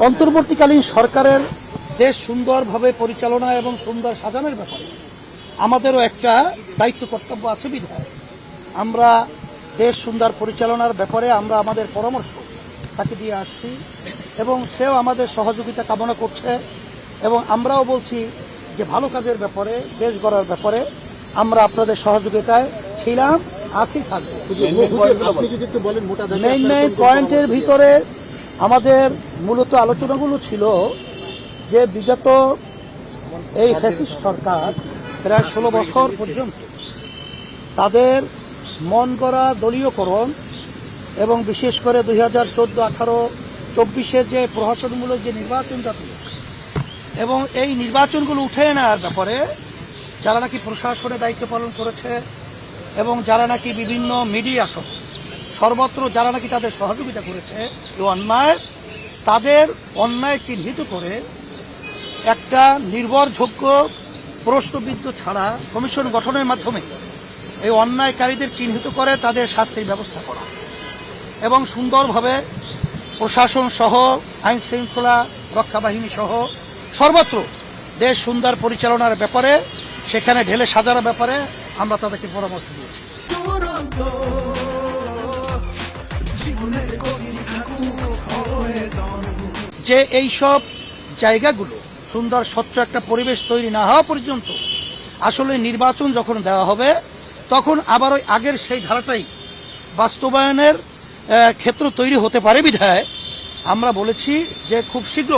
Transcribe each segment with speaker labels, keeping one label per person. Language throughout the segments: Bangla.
Speaker 1: অন্তর্বর্তীকালীন সরকারের দেশ সুন্দরভাবে পরিচালনা এবং সুন্দর সাজানোর ব্যাপারে আমাদেরও একটা দায়িত্ব কর্তব্য আছে বিধায় আমরা দেশ সুন্দর পরিচালনার ব্যাপারে আমরা আমাদের পরামর্শ তাকে দিয়ে আসছি এবং সেও আমাদের সহযোগিতা কামনা করছে এবং আমরাও বলছি যে ভালো কাজের ব্যাপারে দেশ গড়ার ব্যাপারে আমরা আপনাদের সহযোগিতায় ছিলাম আছি থাকবো। মেইন পয়েন্টের ভিতরে আমাদের মূলত আলোচনাগুলো ছিল যে বিগত এই ফ্যাসিস্ট সরকার প্রায় 16 বছর পর্যন্ত তাদের মন গড়া দলীয়করণ এবং বিশেষ করে 2014-18-24 যে প্রহসনমূলক যে নির্বাচন জাতীয় এবং এই নির্বাচনগুলো উঠে নেওয়ার ব্যাপারে যারা নাকি প্রশাসনে দায়িত্ব পালন করেছে এবং যারা নাকি বিভিন্ন মিডিয়া সহ সর্বত্র যারা নাকি তাদের সহযোগিতা করেছে এই অন্যায় তাদের অন্যায় চিহ্নিত করে একটা নির্ভরযোগ্য প্রশ্নবিদ্ধ ছাড়া কমিশন গঠনের মাধ্যমে এই অন্যায়কারীদের চিহ্নিত করে তাদের শাস্তির ব্যবস্থা করা এবং সুন্দরভাবে প্রশাসন সহ আইন শৃঙ্খলা রক্ষা বাহিনী সহ সর্বত্র দেশ সুন্দর পরিচালনার ব্যাপারে সেখানে ঢেলে সাজানোর ব্যাপারে আমরা তাদেরকে পরামর্শ দিয়েছি। যে এইসব জায়গাগুলো সুন্দর স্বচ্ছ একটা পরিবেশ তৈরি না হওয়া পর্যন্ত আসলে নির্বাচন যখন দেওয়া হবে তখন আবার ওই আগের সেই ধারাটাই বাস্তবায়নের ক্ষেত্র তৈরি হতে পারে বিধায় আমরা বলেছি যে খুব শীঘ্র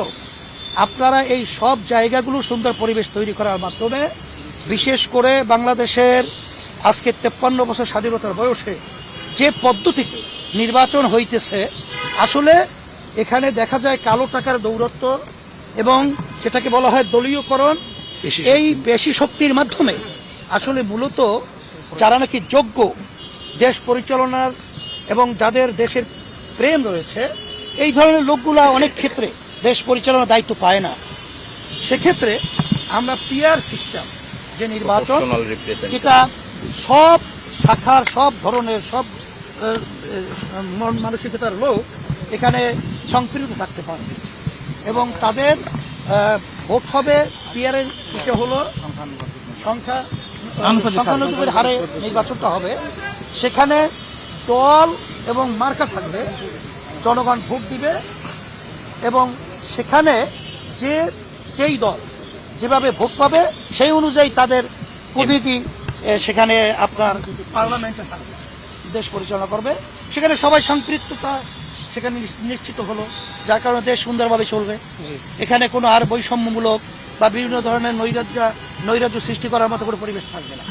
Speaker 1: আপনারা এই সব জায়গাগুলো সুন্দর পরিবেশ তৈরি করার মাধ্যমে বিশেষ করে বাংলাদেশের আজকে 53 বছর স্বাধীনতার বয়সে যে পদ্ধতিতে নির্বাচন হইতেছে আসলে এখানে দেখা যায় কালো টাকার দৌরত্ব এবং যেটাকে বলা হয় দলীয়করণ এই পেশি শক্তির মাধ্যমে আসলে মূলত যারা নাকি যোগ্য দেশ পরিচালনার এবং যাদের দেশের প্রেম রয়েছে এই ধরনের লোকগুলা অনেক ক্ষেত্রে দেশ পরিচালনার দায়িত্ব পায় না। সেক্ষেত্রে আমরা পিয়ার সিস্টেম যে নির্বাচন যেটা সব শাখার সব ধরনের সব মানসিকতার লোক এখানে সম্পৃক্ত থাকতে পারবে এবং তাদের ভোট হবে পিয়ারের এটা হলো সংখ্যানুপাতিক হারে নির্বাচনটা হবে সেখানে দল এবং মার্কা থাকবে জনগণ ভোট দিবে এবং সেখানে যেই দল যেভাবে ভোট পাবে সেই অনুযায়ী তাদের প্রতিনিধি সেখানে আপনার পার্লামেন্টে থাকবে দেশ পরিচালনা করবে সেখানে সবাই সম্পৃক্ততা সেখানে নিশ্চিত হলো যার কারণে দেশ সুন্দরভাবে চলবে এখানে কোনো আর বৈষম্যমূলক বা বিভিন্ন ধরনের নৈরাজ্য সৃষ্টি করার মতো কোনো পরিবেশ থাকবে না।